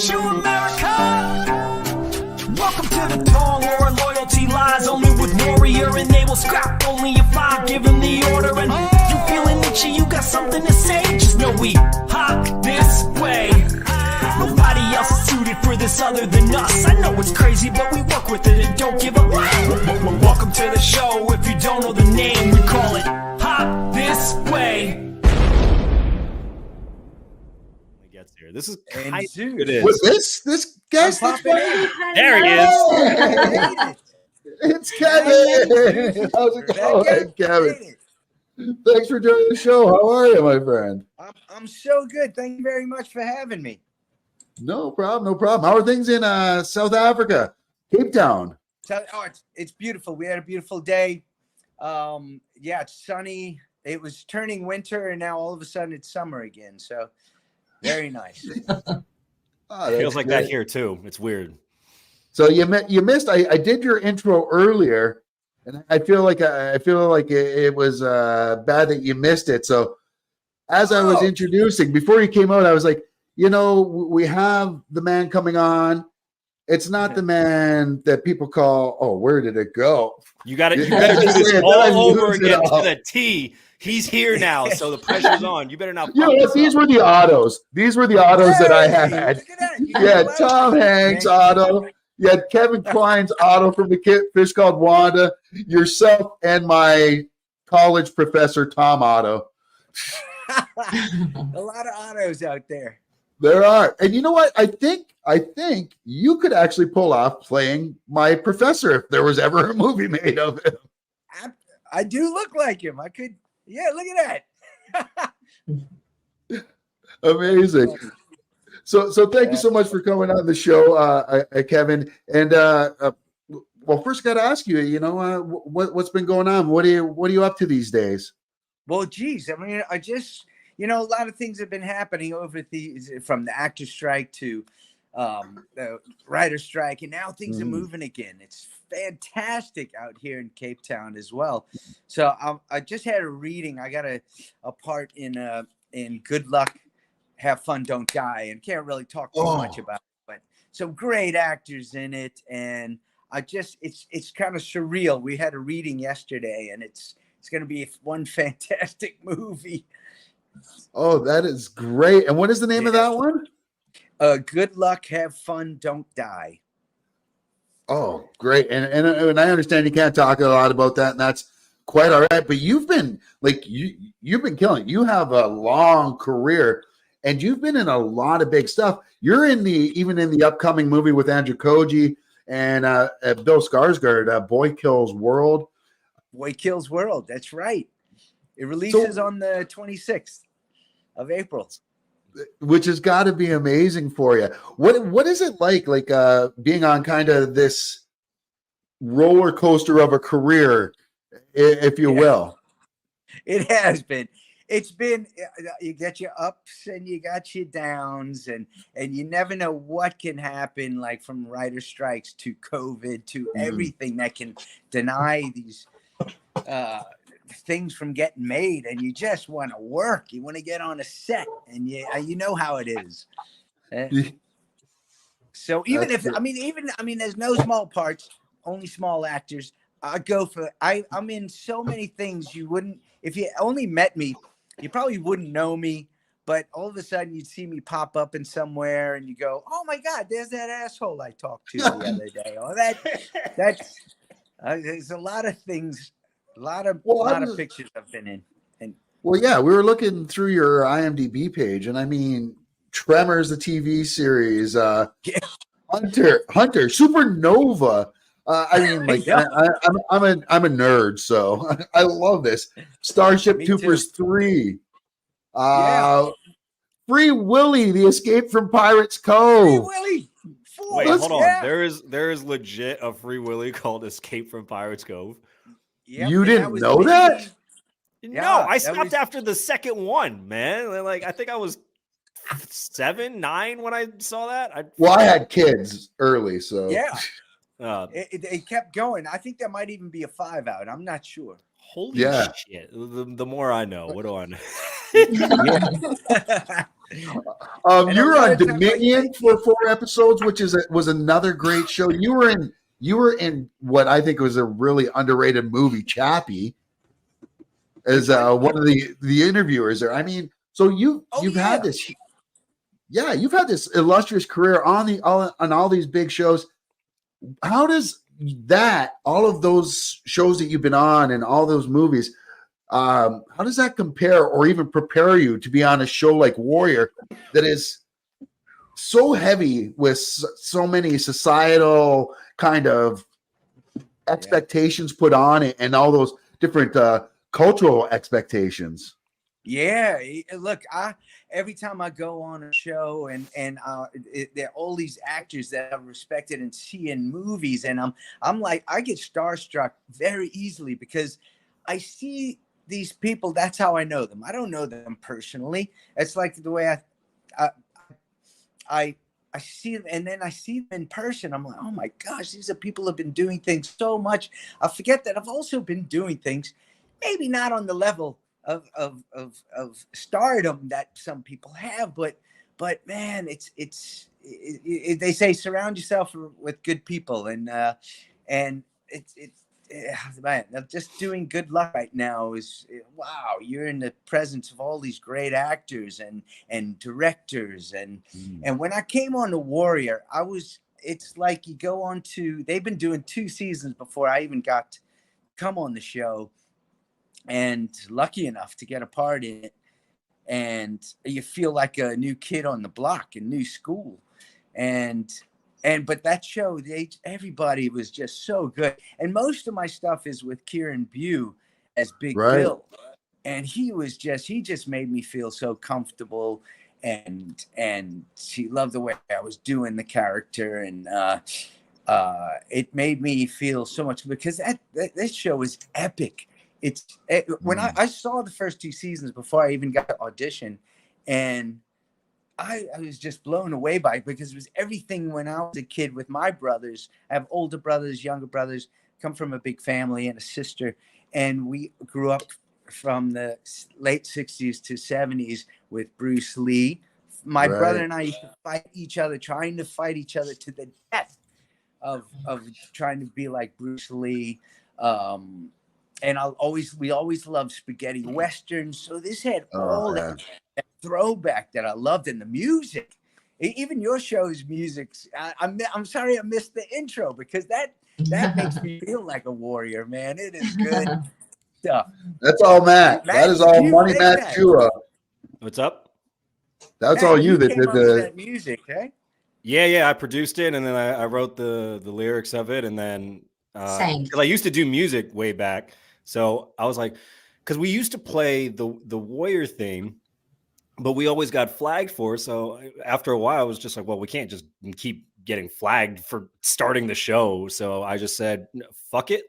you, America. Welcome to the Tong, where our loyalty lies only with warrior, and they will scrap only if I give them the order. And you feeling itchy, you got something to say, just know we hop this way. Nobody else is suited for this other than us. I know it's crazy, but we work with it and don't give up. Welcome to the show. If you don't know the name, we call it Hop This Way. Here. This is this guest that's there he is. It's Kevin. How's it going, Kevin? Thanks for joining the show. How are you, my friend? I'm so good. Thank you very much for having me. No problem. No problem. How are things in South Africa, Cape Town? So, it's beautiful. We had a beautiful day. It's sunny. It was turning winter, and now all of a sudden it's summer again. So. Very nice. Feels like that here too. It's weird. So you missed. I did your intro earlier, and I feel like it was bad that you missed it. So as I was introducing before you came out, I was like, we have the man coming on. It's not the man that people call. Oh, where did it go? You better do this all over again to the T. He's here now, so the pressure's on. You better not. These were the autos. These were the autos that I had. Yeah, Tom Hanks auto. You had Kevin Kline's auto from the Fish Called Wanda. Yourself and my college professor Tom Otto. A lot of autos out there. There are, and you know what? I think you could actually pull off playing my professor if there was ever a movie made of him. I do look like him. I could. Yeah, look at that. Amazing. So thank you so much for coming on the show, Kevin. And first got to ask you, what's been going on? What are you up to these days? Well, geez, I mean, I just, a lot of things have been happening from the actor strike to the writer strike, and now things are moving again. It's fantastic out here in Cape Town as well. So I just had a reading. I got a part in Good Luck, Have Fun, Don't Die, and can't really talk too much about it, but some great actors in it, and it's kind of surreal. We had a reading yesterday, and it's going to be one fantastic movie. Oh, that is great. And what is the name of that one? Good Luck, Have Fun, Don't Die. Oh, great. And I understand you can't talk a lot about that, and that's quite all right. But you've been you've been killing it. You have a long career, and you've been in a lot of big stuff. You're even in the upcoming movie with Andrew Koji and Bill Skarsgård, Boy Kills World. Boy Kills World. That's right. It releases on the 26th of April. Which has got to be amazing for you. What is it like being on kind of this roller coaster of a career, if you will? It has been. It's been, you get your ups and you got your downs, and you never know what can happen, like from writer strikes to COVID to everything that can deny these things from getting made, and you just want to work. You want to get on a set, and you know how it is. So even there's no small parts, only small actors. I go for. I'm in so many things you wouldn't, if you only met me, you probably wouldn't know me. But all of a sudden you'd see me pop up in somewhere, and you go, "Oh my God, there's that asshole I talked to the other day." Oh, that's there's a lot of things. A lot of pictures I've been in. And we were looking through your IMDb page, and I mean, Tremors, the TV series, Hunter, Supernova. I'm a nerd, so I love this. Starship Troopers 3. Free Willy, The Escape from Pirates Cove. Free Willy. Wait, hold on. There is legit a Free Willy called Escape from Pirates Cove. Yep, you didn't know that? No, I stopped after the second one, man. Like, I think I was 7, 9 when I saw that. I had kids early, so it kept going. I think there might even be a 5 out. I'm not sure. Holy shit! The more I know, what do I know? Yeah. And You a were lot on of times, Dominion for 4 episodes, which was another great show. You were in what I think was a really underrated movie, Chappie, as one of the interviewers there. I mean, so you've had this, yeah, you've had this illustrious career on all these big shows. How does all of those shows that you've been on and all those movies, how does that compare or even prepare you to be on a show like Warrior that is so heavy with so many societal kind of expectations put on it and all those different cultural expectations? Yeah, look, every time I go on a show and there are all these actors that I've respected and see in movies, and I'm like, I get starstruck very easily because I see these people. That's how I know them. I don't know them personally. It's like the way I see them, and then I see them in person. I'm like, oh my gosh, these are people who have been doing things so much. I forget that I've also been doing things, maybe not on the level of stardom that some people have, but man, they say surround yourself with good people, and it's man, just doing good luck right now is wow. You're in the presence of all these great actors and directors, and when I came on The Warrior, it's like you go on to, they've been doing 2 seasons before I even got to come on the show, and lucky enough to get a part in it, and you feel like a new kid on the block in new school, but that show, everybody was just so good, and most of my stuff is with Kieran Bew as Big Bill, and he just made me feel so comfortable, and she loved the way I was doing the character, and it made me feel so much, because this show is epic. When I saw the first 2 seasons before I even got to audition, and I was just blown away by it, because it was everything when I was a kid with my brothers. I have older brothers, younger brothers, come from a big family, and a sister, and we grew up from the late 60s to 70s with Bruce Lee. My brother and I used to fight each other, trying to fight each other to the death of trying to be like Bruce Lee. And we always loved spaghetti westerns. So this had all that throwback that I loved, in the music. Even your show's music. I'm sorry I missed the intro, because that makes me feel like a warrior, man. It is good stuff. That's all Matt. That is all Money Matt Chua. What's up? That's Matt, all you that came did up with the that music, eh? Yeah. I produced it, and then I wrote the lyrics of it, and then because I used to do music way back, so I was like, because we used to play the Warrior theme, but we always got flagged for it. So after a while, I was just like, well, we can't just keep getting flagged for starting the show. So I just said, fuck it,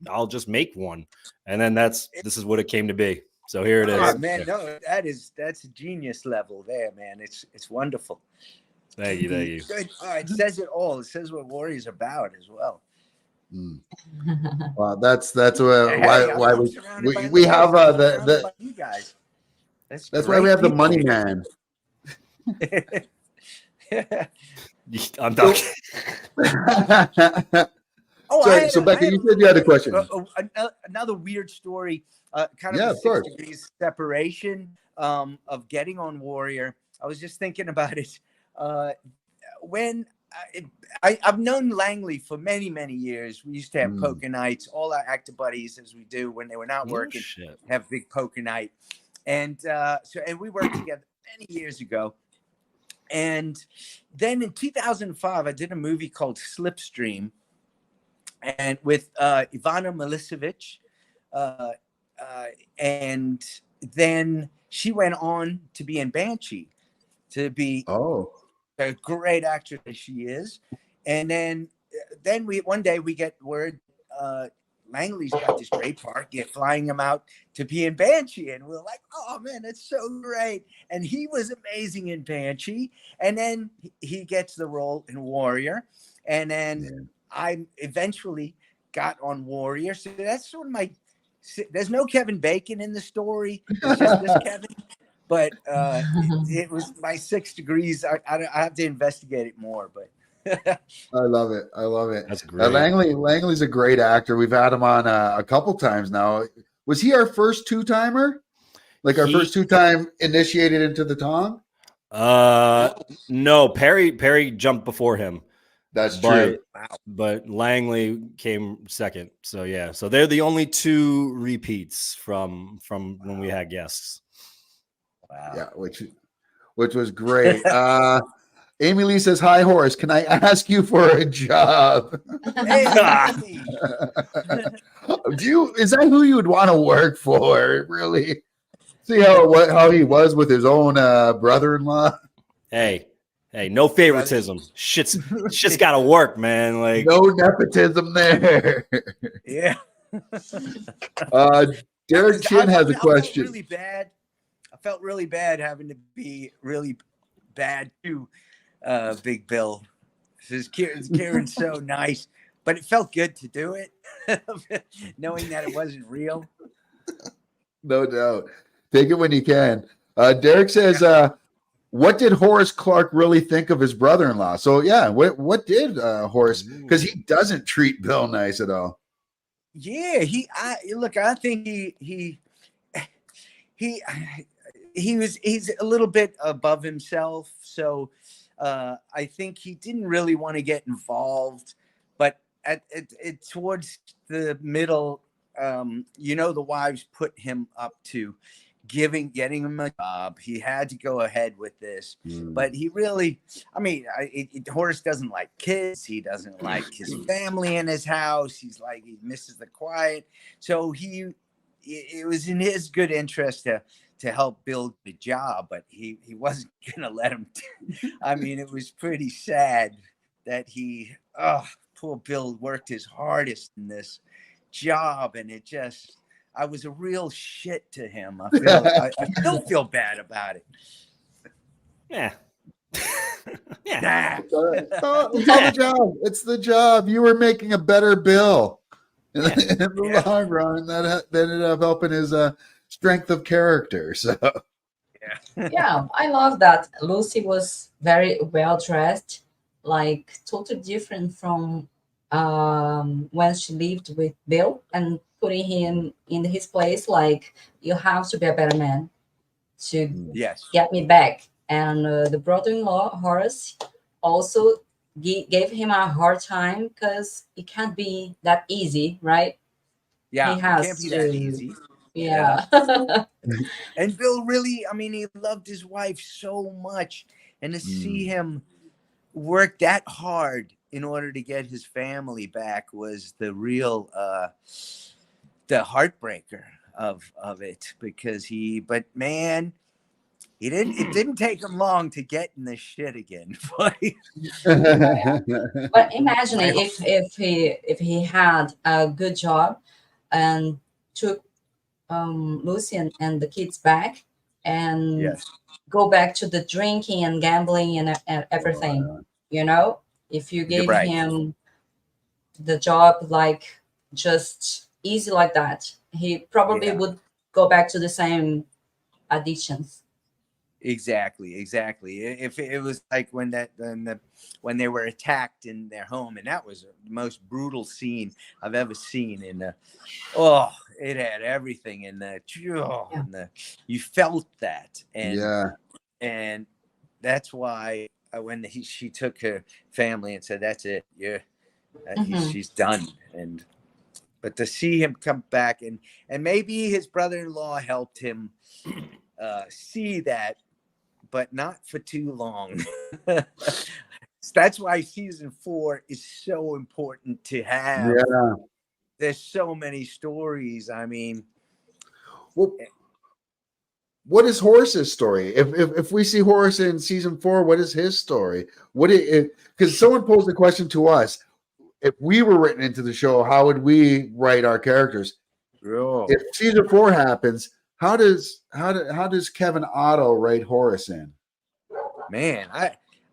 I'll just make one, and then this is what it came to be. So here it is. Oh, man, no, that's a genius level there, man. It's wonderful. Thank you. Good. It says it all. It says what Warrior's about as well. Well, that's why we have you guys. That's why we have the Money Man. I'm talking. So Becca, you said you had a question. Another weird story, kind Yeah, of of course. 6 degrees separation of getting on Warrior. I was just thinking about it. When I've known Langley for many, many years. We used to have poker nights, all our actor buddies, as we do when they were not working, have big poker night. And and we worked together many years ago. And then in 2005, I did a movie called Slipstream, and with Ivana Milicevic. And then she went on to be in Banshee, to be a great actress as she is. And then one day we get word Langley's got this great part. They're flying him out to be in Banshee, and we're like, oh man, that's so great. And he was amazing in Banshee. And then he gets the role in Warrior, and then I eventually got on Warrior. So that's sort of my there's no Kevin Bacon in the story. It's just this Kevin. But it was my 6 degrees. I have to investigate it more, but I love it. I love it. That's great. Langley's a great actor. We've had him on a couple times now. Was he our first 2-timer? Like our first 2-time initiated into the Tong? No, Perry jumped before him. That's true. But Langley came second. So yeah. So they're the only 2 repeats from when we had guests. Wow. Yeah, which was great. Amy Lee says, "Hi, Horace. Can I ask you for a job?" Hey, Is that who you would want to work for? Really? See how he was with his own brother-in-law. Hey, no favoritism. Shit's gotta work, man. Like no nepotism there. Yeah. Derek Chin has a question. I felt really bad having to be really bad to Big Bill. Kieran's so nice, but it felt good to do it, knowing that it wasn't real. No doubt. Take it when you can. Derek says, what did Horace Clark really think of his brother-in-law? So yeah, what did Horace, because he doesn't treat Bill nice at all. Yeah, I think he's a little bit above himself. So I think he didn't really want to get involved, but towards the middle, the wives put him up to getting him a job. He had to go ahead with this, but he really, Horace doesn't like kids. He doesn't like his family in his house. He misses the quiet. So it was in his good interest to help build the job, but he wasn't going to let him. It was pretty sad that poor Bill worked his hardest in this job, and I was a real shit to him. I still feel bad about it. Yeah. Yeah. It's the job. It's the job. You were making a better Bill in the long run. That ended up helping his strength of character. So yeah, I love that Lucy was very well dressed, like totally different from when she lived with Bill, and putting him in his place, like, you have to be a better man to get me back. And the brother-in-law Horace also gave him a hard time, because it can't be that easy, right? Yeah, he has it can't be that easy. Yeah. And Bill really, he loved his wife so much, and to see him work that hard in order to get his family back was the real the heartbreaker of it, because it didn't take him long to get in the shit again. But imagine if he had a good job and took Lucy and the kids back, and go back to the drinking and gambling and everything. If you gave him the job like just easy like that, he probably would go back to the same addictions. Exactly. If it was like when they were attacked in their home, and that was the most brutal scene I've ever seen. It had everything in you felt that, and that's why when she took her family and said, "That's it, she's done," but to see him come back, and maybe his brother-in-law helped him see that, but not for too long. That's why season 4 is so important to have. Yeah. There's so many stories. Well, what is Horace's story? If we see Horace in season 4, what is his story? Because someone posed the question to us: if we were written into the show, how would we write our characters? If season 4 happens, how does Kevin Otto write Horace in? Man,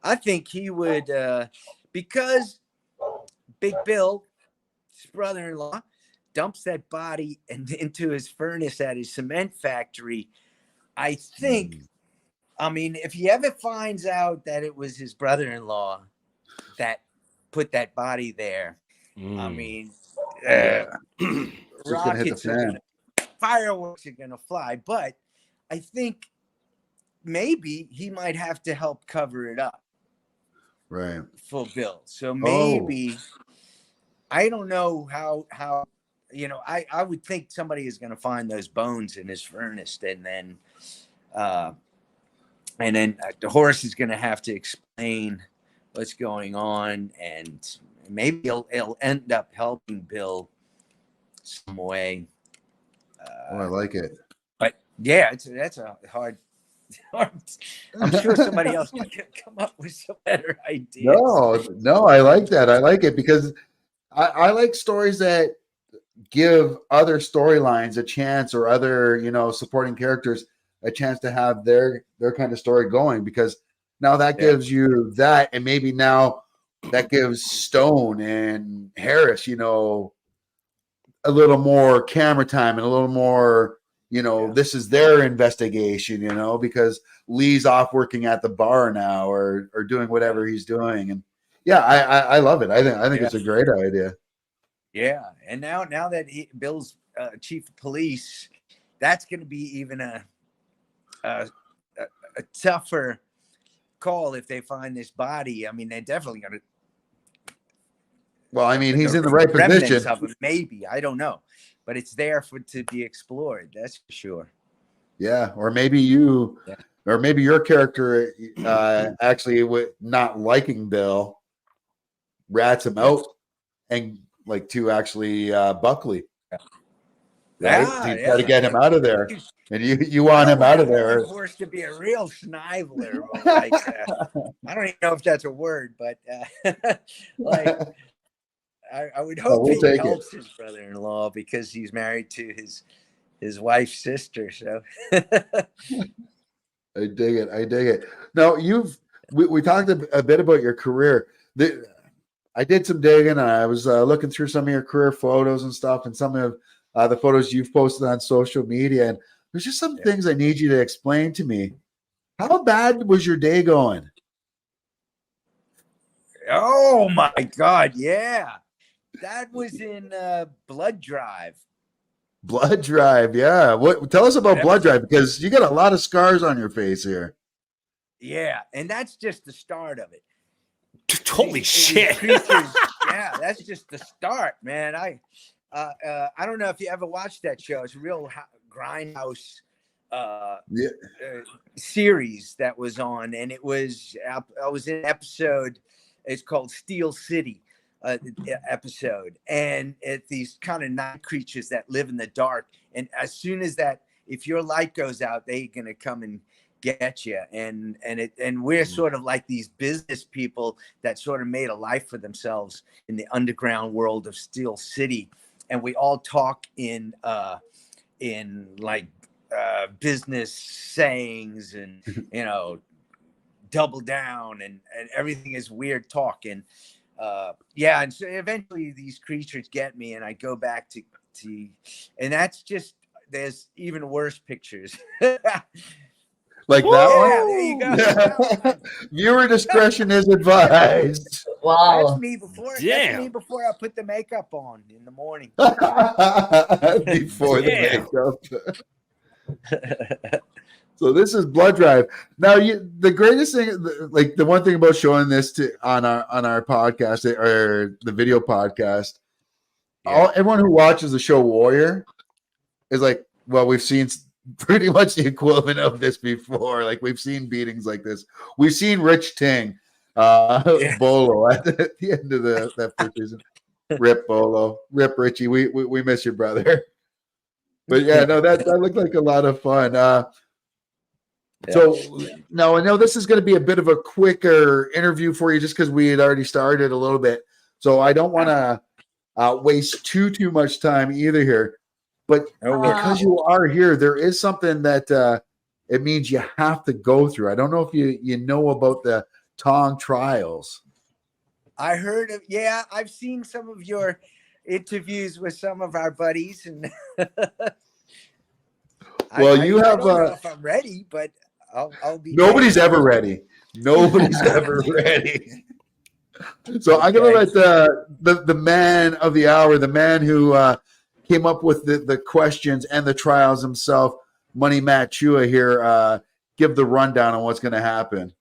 I think he would, because Big Bill, his brother-in-law, dumps that body into his furnace at his cement factory. I think, I mean, if he ever finds out that it was his brother-in-law that put that body there, I mean, rockets are gonna, fireworks are gonna fly. But I think maybe he might have to help cover it up, right, for Bill. So maybe I don't know how you know. I would think somebody is going to find those bones in his furnace, and then Horace is going to have to explain what's going on, and maybe he'll end up helping Bill some way. I like it. But yeah, that's a hard. I'm sure somebody else can come up with some better ideas. No, I like that. I like it because I like stories that give other storylines a chance, or other, you know, supporting characters a chance to have their kind of story going, because now that gives you that, and maybe now that gives Stone and Harris, you know, a little more camera time and a little more, you know, this is their investigation, you know, because Lee's off working at the bar now, or doing whatever he's doing. And I love it. I think it's a great idea. Yeah, and now that Bill's chief of police, that's going to be even a tougher call if they find this body. I mean, they're definitely going to. Well, I mean, he's in the right position. Of it, maybe, I don't know, but it's there to be explored. That's for sure. Yeah, or maybe or maybe your character actually, with not liking Bill, rats him out, and like to actually Buckley. Right? To try to get him out of there. And you want him out of there. Forced to be a real schniveler. Like, I don't even know if that's a word, but like, I would hope he helps his brother-in-law, because he's married to his wife's sister. So I dig it. Now we talked a bit about your career. I did some digging, and I was looking through some of your career photos and stuff, and some of the photos you've posted on social media. And there's just some things I need you to explain to me. How bad was your day going? Oh my God. Yeah. That was in Blood Drive. Blood Drive. Yeah. Tell us about Blood Drive, because you got a lot of scars on your face here. Yeah. And that's just the start of it. Holy shit. Yeah, that's just the start, man. I don't know if you ever watched that show. It's a real grindhouse series that was on, and I was in an episode. It's called Steel City episode, and it's these kind of night creatures that live in the dark, and as soon as if your light goes out, they're gonna come and get you, and we're sort of like these business people that sort of made a life for themselves in the underground world of Steel City, and we all talk in like business sayings, and you know, double down, and everything is weird talk, and and so eventually these creatures get me, and I go back to and that's just, there's even worse pictures. Like that one? There you go. Viewer discretion is advised. Wow. That's me before I put the makeup on in the morning. Before the makeup. So this is Blood Drive. Now, the greatest thing, like the one thing about showing this on our podcast, or the video podcast, everyone who watches the show Warrior is like, well, we've seen pretty much the equivalent of this before. Like, we've seen beatings like this. We've seen Rich Ting, Bolo at the end of that first season. Rip Bolo, Rip Richie. We miss your brother. But yeah, no, that looked like a lot of fun. So now I know this is going to be a bit of a quicker interview for you, just because we had already started a little bit. So I don't want to waste too much time either here. But because you are here, there is something that it means you have to go through. I don't know if you know about the Tong trials. I heard of, I've seen some of your interviews with some of our buddies, and Well, you I have don't know if I'm ready, but I'll be. nobody's ever ready. Nobody's ever ready. So I'm gonna let the man of the hour, the man who came up with the questions and the trials himself, Money Matt Chua here, give the rundown on what's gonna happen.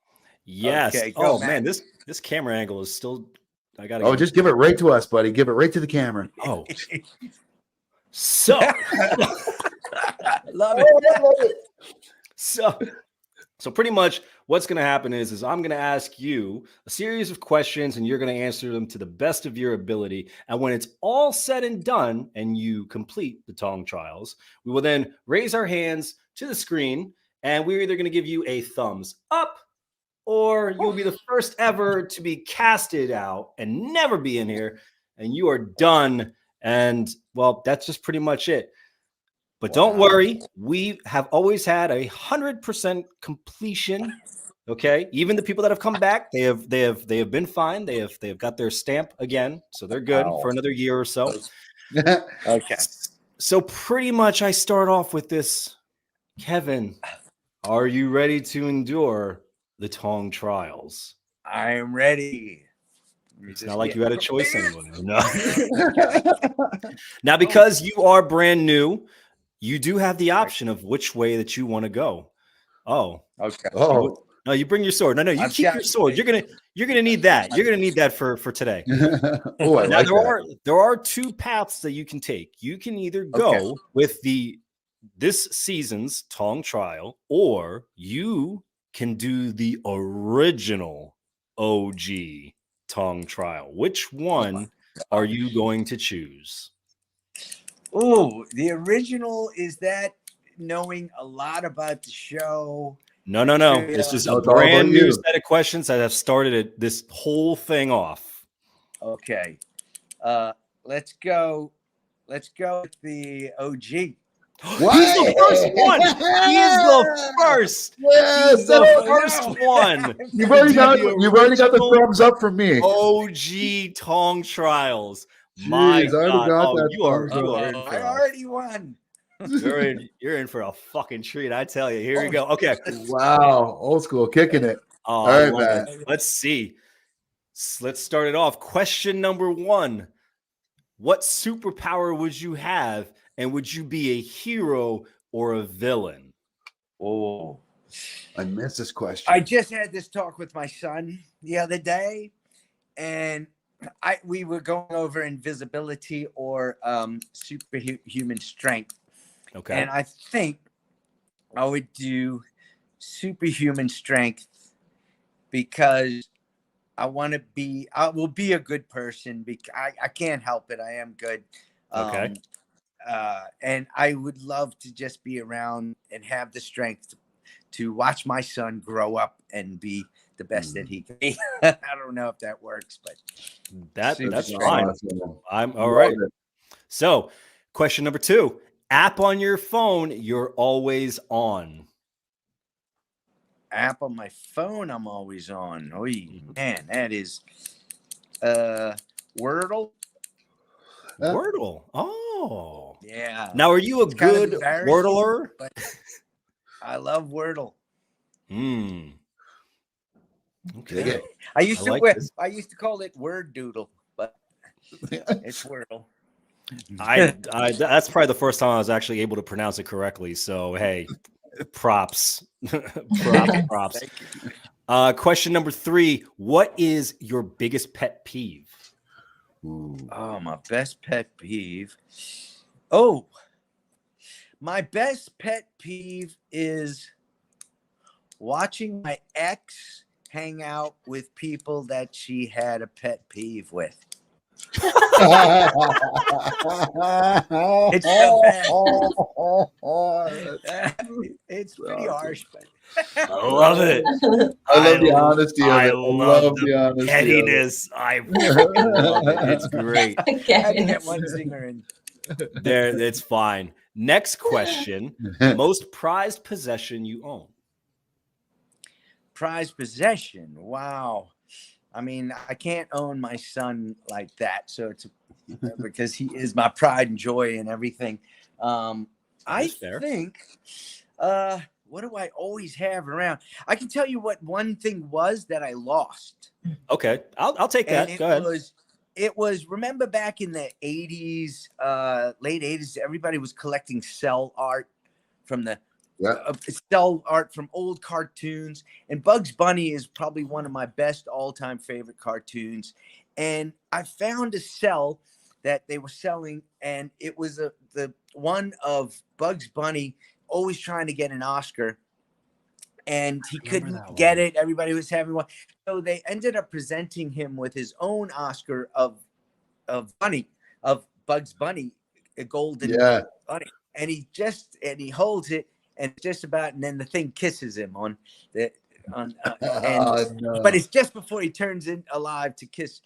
Yes. Okay, oh Matt. man, this camera angle is still. I gotta. Oh, just give it right to us, buddy. Give it right to the camera. Oh. So. Love it. So pretty much what's going to happen is I'm going to ask you a series of questions and you're going to answer them to the best of your ability. And when it's all said and done and you complete the Tong trials, we will then raise our hands to the screen and we're either going to give you a thumbs up or you'll be the first ever to be casted out and never be in here and you are done. And well, that's just pretty much it. But don't worry, we have always had 100% completion. Okay, even the people that have come back, they have been fine. They have got their stamp again, so they're good for another year or so. Okay. So pretty much, I start off with this. Kevin, are you ready to endure the Tong trials? I am ready. It's not like you had a choice anyway. No. Now, because you are brand new, you do have the option of which way that you want to go. Oh, okay. Oh, no, you bring your sword. No, you keep your sword. You're gonna need that. You're gonna need that for today. oh, I Now like that. there are two paths that you can take. You can either go with this season's Tong trial, or you can do the original OG Tong trial. Which one are you going to choose? Oh, the original, is that knowing a lot about the show? No. This is a brand new set of questions that have started this whole thing off. Okay. Let's go with the OG. What? He's the first one. He is the first. Yes, He's the first one. You've already got the thumbs up from me. OG Tong trials. Jeez, My I already God. got Oh, that you are I already won. You're in for a fucking treat, I tell you. Here we go. Okay. Wow, old school, kicking it. Oh, all right, man. Let's see. Let's start it off. Question number 1. What superpower would you have, and would you be a hero or a villain? Oh, I missed this question. I just had this talk with my son the other day, and we were going over invisibility or superhuman strength. Okay. And I think I would do superhuman strength because I will be a good person. Because I can't help it. I am good. Okay. And I would love to just be around and have the strength to watch my son grow up and be the best that he can be. I don't know if that works, but that's Awesome. fine. I'm all right. So, question number 2. App on your phone you're always on. App on my phone I'm always on. Oh man, that is Wordle. Wordle. Oh. Yeah. Now, are you a good Wordler? But I love Wordle. Okay. I used to call it Word Doodle, but it's Wordle. That's probably the first time I was actually able to pronounce it correctly. So hey, props. props. Question number 3. What is your biggest pet peeve? Ooh. Oh, my best pet peeve. Oh, my best pet peeve is watching my ex hang out with people that she had a pet peeve with. It's so bad. It's pretty harsh, but I love it. I love the honesty of it. I love the honesty pettiness. I love it. It's great. I had to get one singer in. There, it's fine. Next question. Most prized possession you own. Prized possession. Wow. I mean, I can't own my son like that. So it's because he is my pride and joy and everything. I fair. think, what do I always have around? I can tell you what one thing was that I lost. Okay, I'll take that. Go ahead. It was, remember back in the 80s, late 80s, everybody was collecting cell art from the cell art from old cartoons. And Bugs Bunny is probably one of my best all-time favorite cartoons. And I found a cell that they were selling, and it was the one of Bugs Bunny always trying to get an Oscar. And he couldn't get it. Everybody was having one. So they ended up presenting him with his own Oscar of Bugs Bunny, a golden bunny. And he holds it, and just about, and then the thing kisses him on the but it's just before he turns in alive to kiss.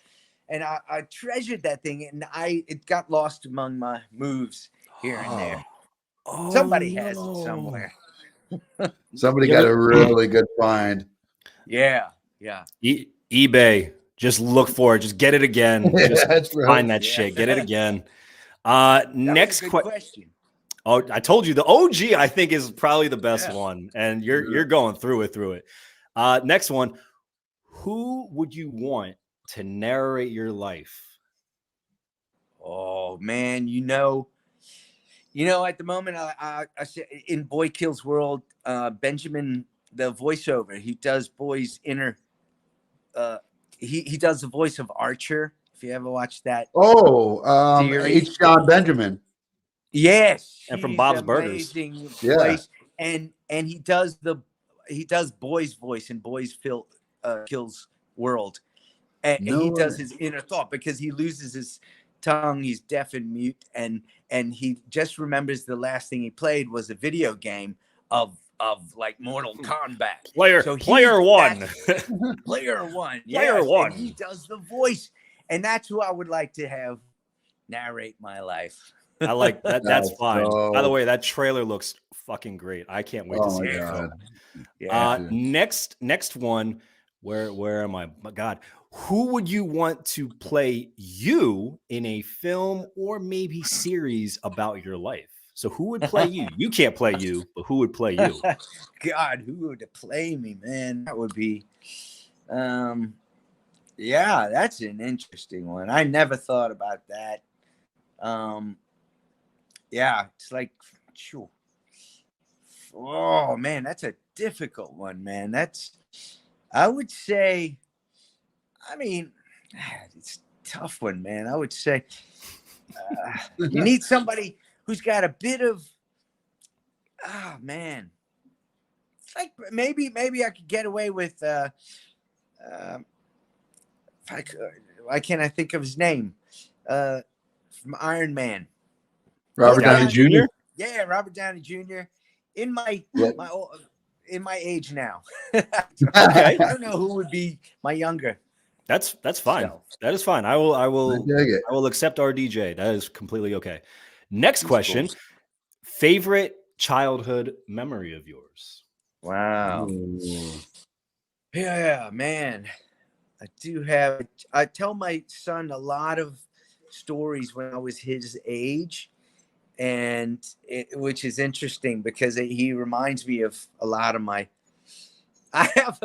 And I treasured that thing, and it got lost among my moves here and there. Somebody has it somewhere. Somebody got a really good find. Yeah. eBay. Just look for it. Just get it again. Just find that shit. Get it again. Next question. Oh, I told you the OG, I think, is probably the best one, and you're going through it. Next one. Who would you want to narrate your life? Oh man, at the moment, I say in Boy Kills World, Benjamin, the voiceover, he does Boy's inner. He does the voice of Archer. If you ever watched that. H. John Benjamin. Yes, and from Bob's Burgers. Place. And he does Boy's voice in Boy's Kills World, and he does his inner thought because he loses his tongue. He's deaf and mute, and he just remembers the last thing he played was a video game of like Mortal Kombat. Player one. Player one. And he does the voice, and that's who I would like to have narrate my life. I like that. That's fine. By the way, that trailer looks fucking great. I can't wait to see it. Yeah. Next one. Where am I? My God. Who would you want to play you in a film or maybe series about your life? So who would play you? You can't play you, but who would play you? God, who would play me, man? That would be, that's an interesting one. I never thought about that. It's like, oh man, that's a difficult one, man. I would say, it's a tough one, man. I would say you need somebody who's got a bit of, man. Like maybe I could get away with, if I could, why can't I think of his name? From Iron Man. Robert Downey Jr.? Yeah, Robert Downey Jr. In my age now. Okay. I don't know who would be my younger. That's fine. So. That is fine. I will accept RDJ. That is completely okay. Next question. Cool. Favorite childhood memory of yours? Wow. Yeah, man. I tell my son a lot of stories when I was his age, and which is interesting because he reminds me of a lot of my. I have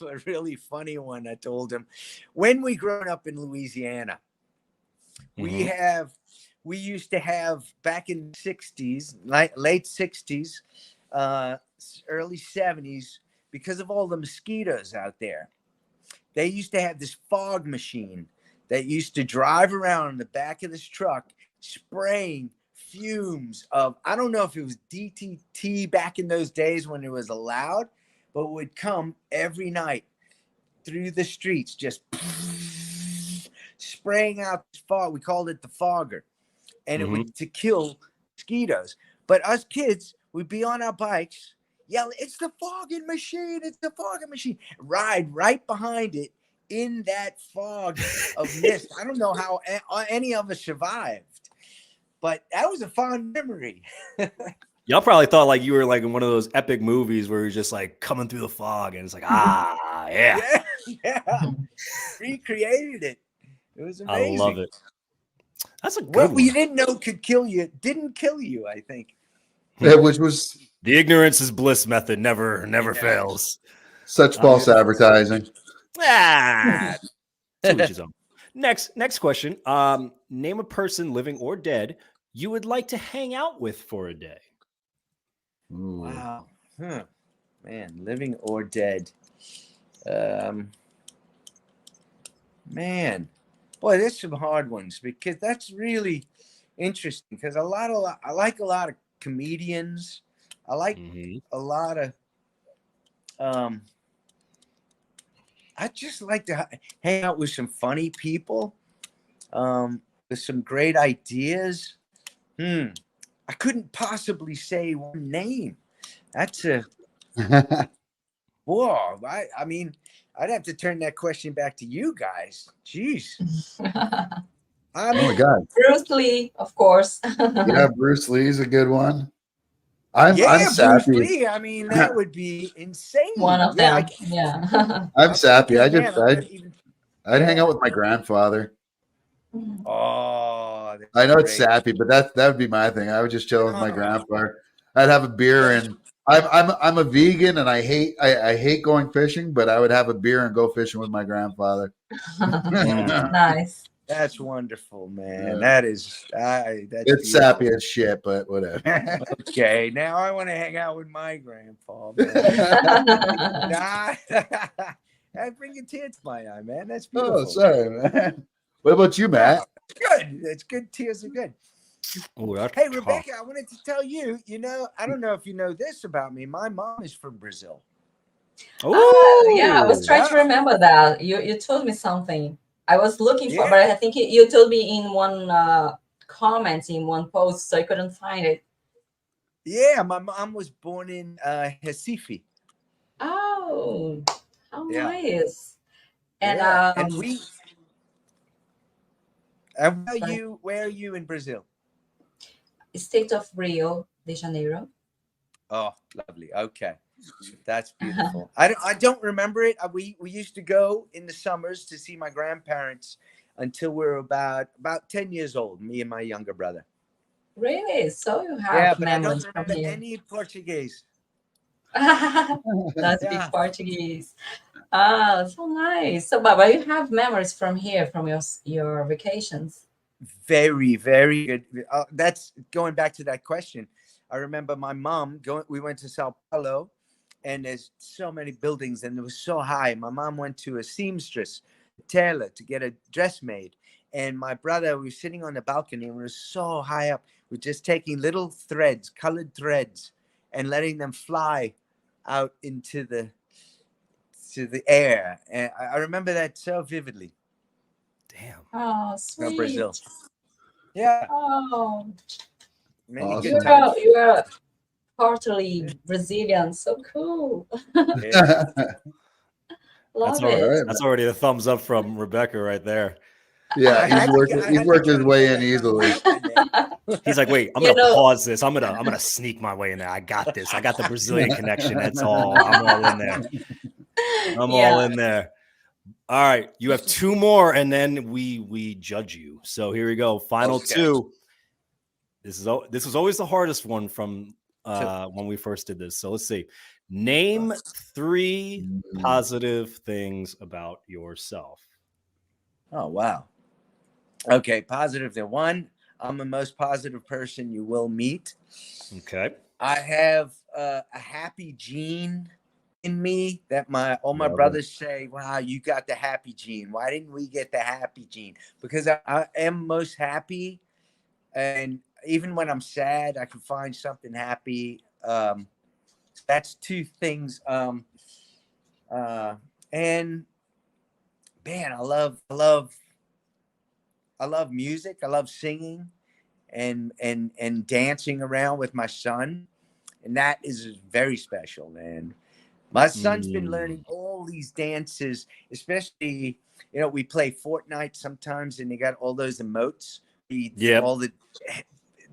a really funny one. I told him when we grew up in Louisiana, we used to have back in the 60s, late 60s, early 70s, because of all the mosquitoes out there. They used to have this fog machine that used to drive around in the back of this truck spraying fumes of, I don't know if it was DDT back in those days when it was allowed, but would come every night through the streets, just spraying out this fog. We called it the fogger, and it would to kill mosquitoes. But us kids, we'd be on our bikes, yell, "It's the fogging machine! It's the fogging machine!" Ride right behind it in that fog of mist. I don't know how any of us survived, but that was a fond memory. Y'all probably thought like you were like in one of those epic movies where you're just like coming through the fog and it's like, yeah. Yeah, recreated it. It was I amazing. love it. That's a good What one. we didn't know could kill you didn't kill you, I think. Which was The ignorance is bliss method never fails. such false advertising. Ah, to each his own. Next question. Name a person, living or dead, you would like to hang out with for a day. Ooh. Wow. Huh. Man, living or dead. Man. Boy, there's some hard ones because that's really interesting because I like a lot of comedians. I like a lot of I just like to hang out with some funny people, with some great ideas. I couldn't possibly say one name. That's a whoa. I mean, I'd have to turn that question back to you guys. Jeez. I mean, oh my God. Bruce Lee, of course. Yeah, Bruce Lee's a good one. I'm Bruce sappy. Lee. I mean, that would be insane. One of them. Yeah. I'm sappy. Man, I'd hang out with my grandfather. Oh, I know it's great. sappy, but that would be my thing. I would just chill with my grandfather. I'd have a beer, and I'm a vegan, and I hate going fishing, but I would have a beer and go fishing with my grandfather. Nice. That's wonderful, man. Yeah. That is, it's beautiful. sappy as shit, but whatever. Okay, now I want to hang out with my grandpa, man. That brings a tear to my eye, man. That's beautiful. Oh, sorry, man. What about you, Matt? Good. That's good. Tears are good. Ooh, Hey, Rebecca, I wanted to tell you, I don't know if you know this about me. My mom is from Brazil. Oh, yeah. I was trying to remember that. You told me something. I was looking for, but I think you told me in one comment, in one post, so I couldn't find it. Yeah, my mom was born in Recife. Oh, how nice. And and where are you in Brazil? State of Rio de Janeiro. Oh, lovely. Okay. That's beautiful. I don't remember it. We used to go in the summers to see my grandparents until we were about 10 years old, me and my younger brother. Really? So you have but I don't memories remember from here. any Portuguese. That's big Portuguese. Ah, so nice. So, but you have memories from here, from your vacations. Very, very good. That's going back to that question. I remember my mom we went to Sao Paulo, and there's so many buildings, and it was so high. My mom went to a seamstress, tailor, to get a dress made. And my brother was sitting on the balcony, and we were so high up. We're just taking little threads, colored threads, and letting them fly out into the air. And I remember that so vividly. Damn. Oh, sweet. Brazil. Yeah. Oh. Many good times. You are partly Brazilian. So cool. Yeah. Love it. That's already a thumbs up from Rebecca right there. Yeah, he's worked his way in easily. He's like, wait, I'm gonna pause this. I'm gonna sneak my way in there. I got this. I got the Brazilian connection. That's all. I'm all in there. All in there. All right, you have two more, and then we judge you. So here we go. Final two. This was always the hardest one from when we first did this. So let's see. Name 3 positive things about yourself. Oh, wow. Okay, positive. The one, I'm the most positive person you will meet. Okay. I have a happy gene in me that all my brothers say, wow, you got the happy gene. Why didn't we get the happy gene? Because I am most happy. And even when I'm sad, I can find something happy. That's 2 things. And man, I love music. I love singing and dancing around with my son. And that is very special, man. My son's been learning all these dances, especially, we play Fortnite sometimes, and they got all those emotes. All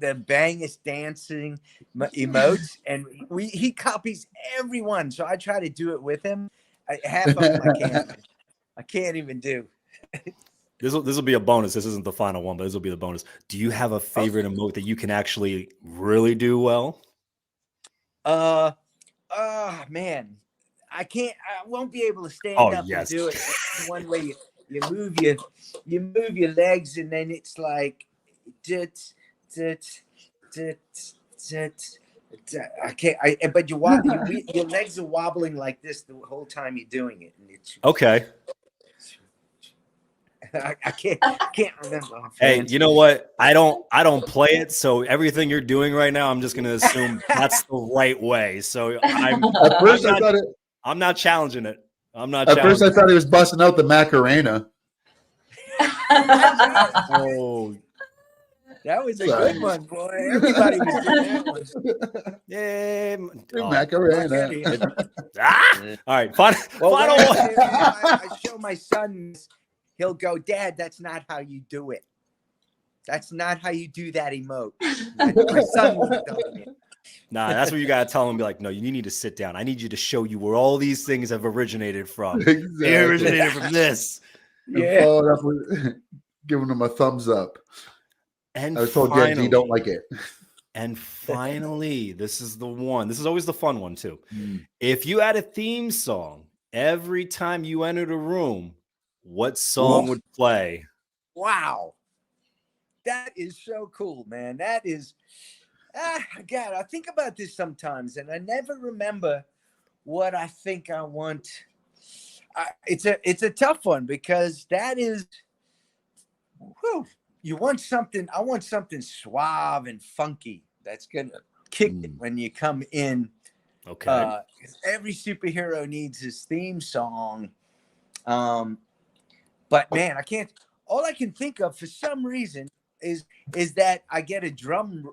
the bangest dancing emotes, and he copies everyone. So I try to do it with him. Half of them I can't. I can't even do. This will be a bonus. This isn't the final one, but this will be the bonus. Do you have a favorite emote that you can actually really do well? Man, I won't be able to stand up and do it. That's one way you move your legs, and then it's like, I can't. But your legs are wobbling like this the whole time you're doing it, and it's okay. I can't remember. Hey, you know what? I don't play it, so everything you're doing right now, I'm just gonna assume that's the right way. So I'm not challenging it. At first, I thought he was busting out the Macarena. Oh, that was a good one, boy. Everybody was doing that one. Yeah, Macarena. All right, final one. I show my son. He'll go, Dad, that's not how you do it. That's not how you do that emote. My son won't tell me. Nah, that's what you gotta tell him. Be like, no, you need to sit down. I need you to show you where all these things have originated from. Exactly. They originated from this. Yeah. Followed up with giving him a thumbs up. And I was told Gen Z don't like it. And finally, this is the one. This is always the fun one too. If you had a theme song every time you entered a room, what song would play? Wow. That is so cool, man. That is, God, I think about this sometimes and I never remember what I think I want. It's a tough one because that is, you want something, I want something suave and funky that's going to kick it when you come in. Okay. Every superhero needs his theme song. But man, all I can think of for some reason is that I get a drum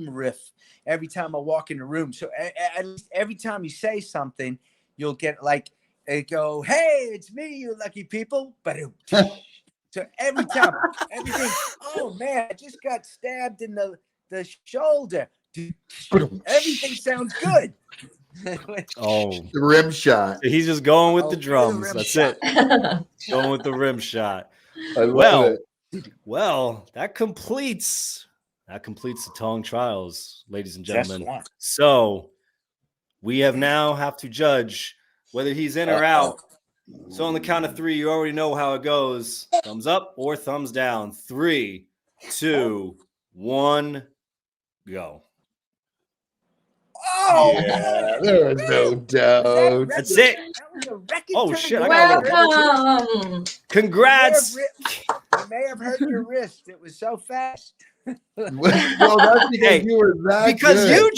riff every time I walk in the room. So at least every time you say something, you'll get like, it go, hey, it's me, you lucky people. But so every time, everything, oh man, I just got stabbed in the shoulder. Everything sounds good. The rim shot. He's just going with the drums. That's shot. It. Going with the rim shot. I love it. Well, that completes the Tong trials, ladies and gentlemen. So we have to judge whether he's in or out. So on the count of 3, you already know how it goes. Thumbs up or thumbs down. 3, 2, 1, go. Oh, yeah, there is no doubt. That's it. Oh shit! Welcome. Congrats. You may have hurt your wrist. It was so fast. Well, that's because you were that because good.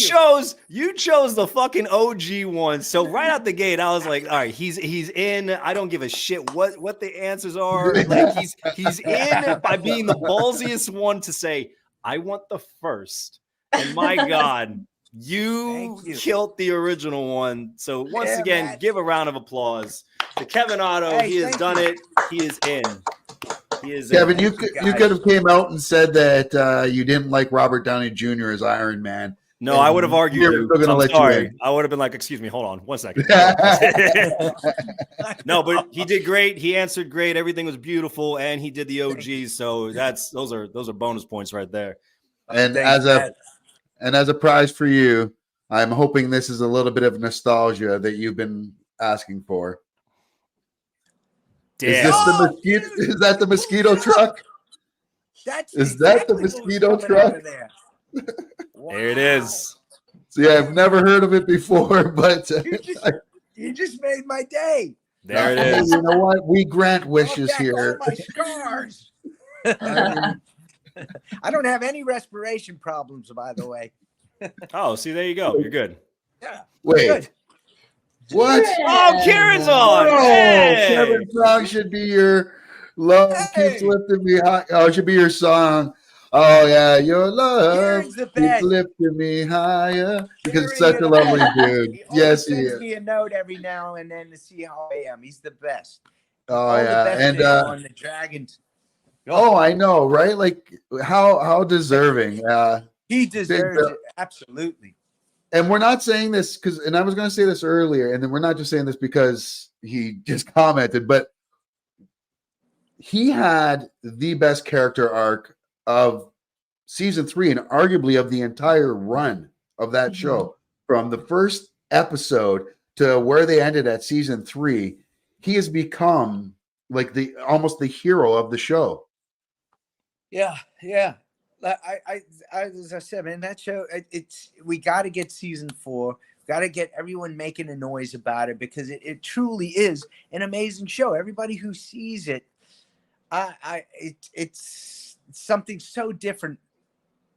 you chose the fucking OG one. So right out the gate, I was like, all right, he's in. I don't give a shit what the answers are. Like he's in by being the ballsiest one to say, I want the first. And my God. You killed the original one. So once again, give a round of applause to Kevin Otto. He has done it. He is in. He is Kevin, in. you could have came out and said that you didn't like Robert Downey Jr. as Iron Man. No, I would have argued. I'm sorry. I would have been like, excuse me, hold on 1 second. No, but he did great. He answered great. Everything was beautiful, and he did the OGs. So those are bonus points right there. And as a prize for you, I'm hoping this is a little bit of nostalgia that you've been asking for. Damn. Is this the mosquito? Is that the mosquito truck? Is that the mosquito truck? Wow. There it is. So yeah, I've never heard of it before, but you just made my day. There it is. You know what? We grant wishes here. All my scars. I don't have any respiration problems, by the way. Oh, see, there you go. You're good. Yeah. Wait. Good. What? Oh, Kieran's on. Oh, Hey. Kevin Tong should be your love keeps lifting me high. Oh, it should be your song. Oh yeah, your love keeps lifting me higher because it's such a lovely dude. Yes, he is. Sends me a note every now and then to see how I am. He's the best. Oh yeah, and on the Dragons. Oh, I know, right? Like how deserving. He deserves it, absolutely. And we're not saying this because, and I was going to say this earlier, and then we're not just saying this because he just commented, but he had the best character arc of season 3 and arguably of the entire run of that show. From the first episode to where they ended at season 3, he has become like almost the hero of the show. Yeah. As I said, man, that show, we got to get season 4. Got to get everyone making a noise about it, because it truly is an amazing show. Everybody who sees it, it's something so different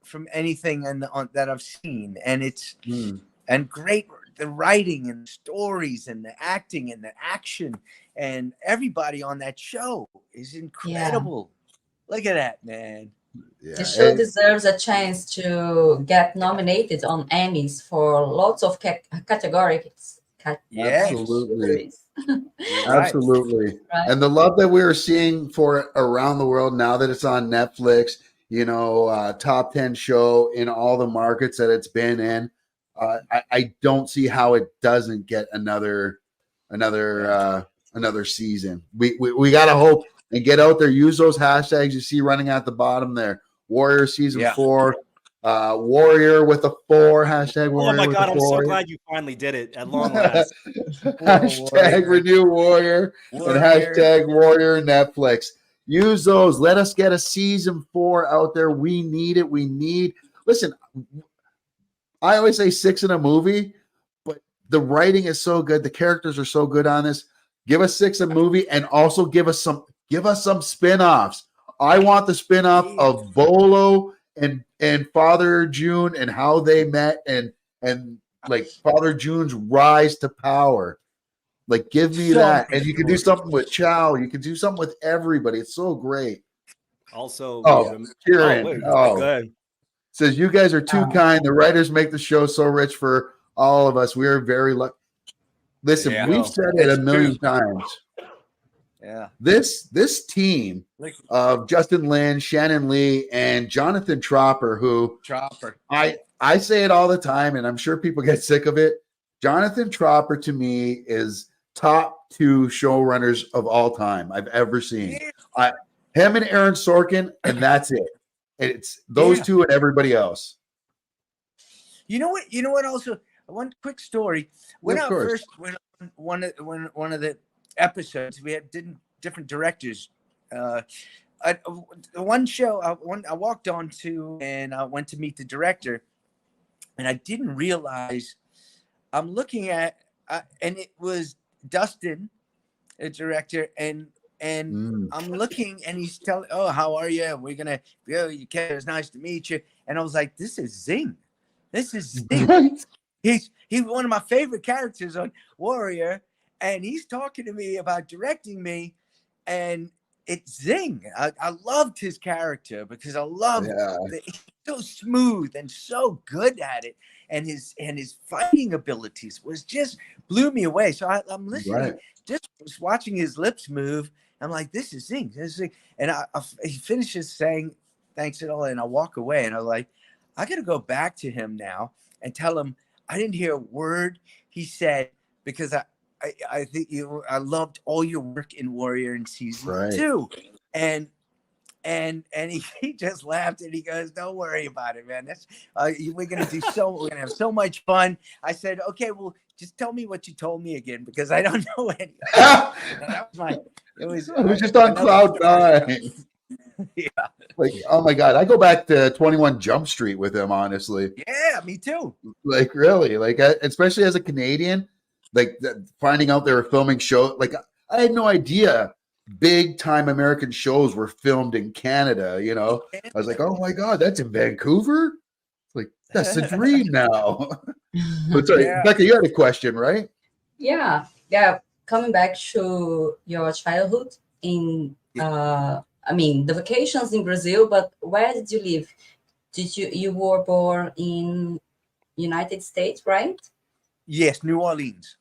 from anything that I've seen, and it's and great, the writing and stories and the acting and the action, and everybody on that show is incredible. Look at that, man. Yeah. The show deserves a chance to get nominated on Emmys for lots of categories. Absolutely. Right. Absolutely. Right. And the love that we are seeing for it around the world now that it's on Netflix, you know, top 10 show in all the markets that it's been in. I don't see how it doesn't get another season. We got to hope and get out there. Use those hashtags you see running at the bottom there. Warrior season 4. Warrior with a 4 hashtag. Warrior. Oh my God! I'm so glad you finally did it at long last. Hashtag Renew Warrior and hashtag Warrior Netflix. Use those. Let us get a season 4 out there. We need it. Listen, I always say 6 in a movie, but the writing is so good. The characters are so good on this. Give us 6 a movie, and also give us some spin-offs. I want the spin-off of Bolo and Father June and how they met and like Father June's rise to power. Like, give me that. And you can do something with Chow. You can do something with everybody. It's so great. Also, Kieran. Go ahead. Says, you guys are too kind. The writers make the show so rich for all of us. We are very lucky. Listen, we've said it a million times. Yeah. This team of Justin Lin, Shannon Lee, and Jonathan Tropper, I say it all the time, and I'm sure people get sick of it. Jonathan Tropper, to me, is top 2 showrunners of all time I've ever seen. Him and Aaron Sorkin, and that's it. It's those two and everybody else. You know what? Also, one quick story. When I first went on one of the episodes, we had different directors. One show I walked on to, and I went to meet the director, and I didn't realize I'm looking at, and it was Dustin, the director, and I'm looking, and he's telling, "Oh, how are you? We're gonna, it's nice to meet you." And I was like, "This is Zing. This is Zing." He's one of my favorite characters on Warrior, and he's talking to me about directing me, and it's Zing. I loved his character because I loved he's so smooth and so good at it, and his fighting abilities was just blew me away. So I'm listening, just watching his lips move. I'm like, this is Zing. This is Zing. And he finishes saying thanks and all, and I walk away, and I'm like, I got to go back to him now and tell him I didn't hear a word he said, because I think I loved all your work in Warrior in season 2. And he just laughed, and he goes, "Don't worry about it, man. That's we're gonna have so much fun." I said, "Okay, well, just tell me what you told me again, because I don't know anything." It was just on cloud 9. Like, oh my God, I go back to 21 Jump Street with him, honestly. Yeah, me too. Like, really, like, especially as a Canadian, like finding out they were filming show. Like, I had no idea big time American shows were filmed in Canada. You know, I was like, oh my God, that's in Vancouver. Like, that's a dream now. But sorry, Becca, you had a question, right? Yeah. Coming back to your childhood in the vacations in Brazil, but where did you live? You were born in United States, right? Yes, New Orleans.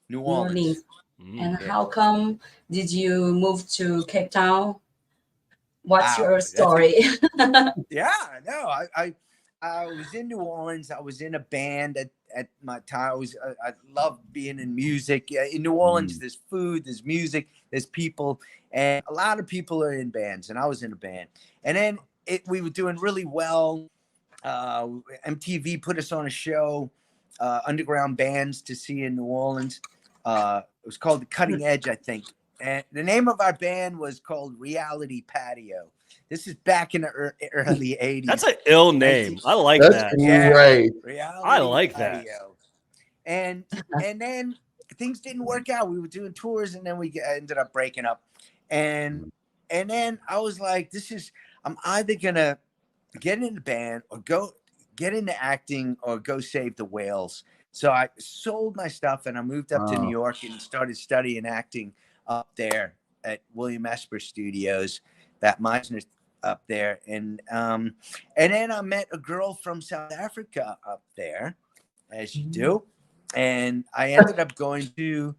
And how come did you move to Cape Town? What's your story? I was in New Orleans. I was in a band at my time. I love being in music. In New Orleans, there's food, there's music, there's people, and a lot of people are in bands, and I was in a band. And then we were doing really well. MTV put us on a show, underground bands to see in New Orleans. It was called The Cutting Edge, I think. And the name of our band was called Reality Patio. This is back in the early 80s. That's an ill name. I like That's that. right. Reality I like Patio. And then things didn't work out. We were doing tours, and then we ended up breaking up. And then I was like, I'm either gonna get in the band or go get into acting or go save the whales. So I sold my stuff and I moved up to New York and started studying acting up there at William Esper Studios, that Meisner up there. And then I met a girl from South Africa up there, as you do. And I ended up going to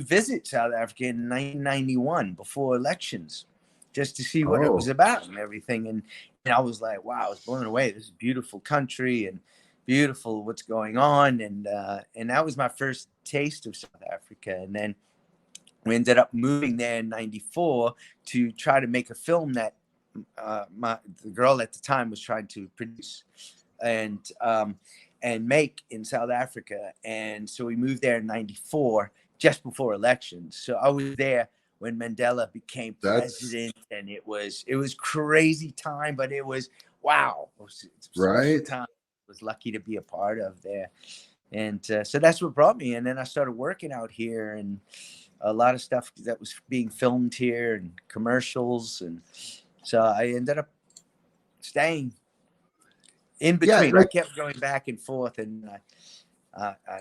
visit South Africa in 1991 before elections, just to see what it was about and everything. And I was like, wow, I was blown away. This is a beautiful country and beautiful what's going on. And that was my first taste of South Africa. And then we ended up moving there in 94 to try to make a film that the girl at the time was trying to produce and make in South Africa. And so we moved there in 94, just before elections. So I was there when Mandela became president, and it was crazy time, but it was wow. It was right. time. I was lucky to be a part of there. And so that's what brought me. And then I started working out here, and a lot of stuff that was being filmed here and commercials. And so I ended up staying in between. I kept going back and forth, and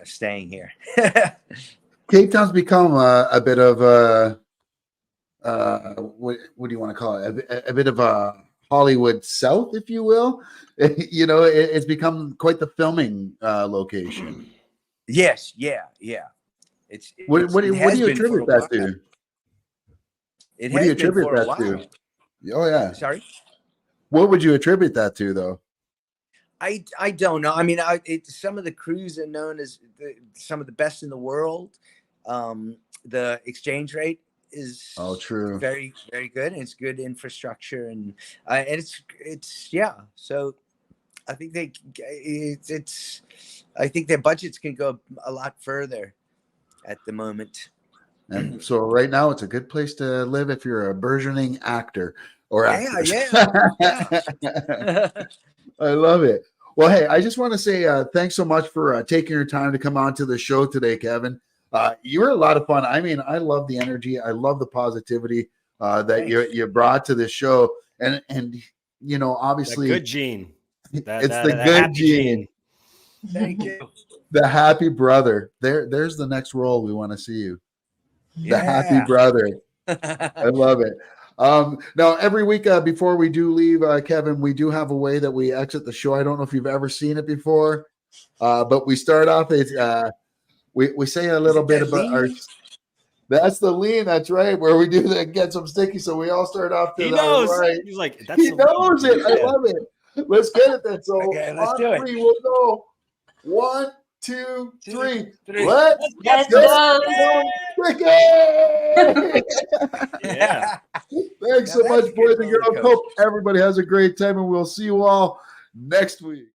staying here. Cape Town's become a bit of a what do you want to call it? A bit of a Hollywood South, if you will. It's become quite the filming location. Yes, yeah. What do you attribute that to? What do you attribute that to? Oh yeah. Sorry. What would you attribute that to, though? I don't know. I mean, some of the crews are known as some of the best in the world. The exchange rate is true, very, very good, and it's good infrastructure, and it's yeah. So I think I think their budgets can go a lot further at the moment. And so right now it's a good place to live if you're a burgeoning actor or actress. Yeah. I love it. Well, hey, I just want to say thanks so much for taking your time to come on to the show today, Kevin. You were a lot of fun. I mean, I love the energy. I love the positivity that you brought to this show. And obviously, that good gene. It's the good gene. Thank you. The happy brother. There's the next role we want to see you. The happy brother. I love it. Now, every week before we do leave, Kevin, we do have a way that we exit the show. I don't know if you've ever seen it before, but we start off as we say a little bit about our. That's the lean. That's right. Where we do that, get some sticky. So we all start off to he the knows. right. He's like, he knows it. I love it. Let's get it then. So okay, let's on do three, it. we'll go 1, 2, 3. Let's go. Sticky! Yeah. Thanks so much, boys and girls. Hope everybody has a great time, and we'll see you all next week.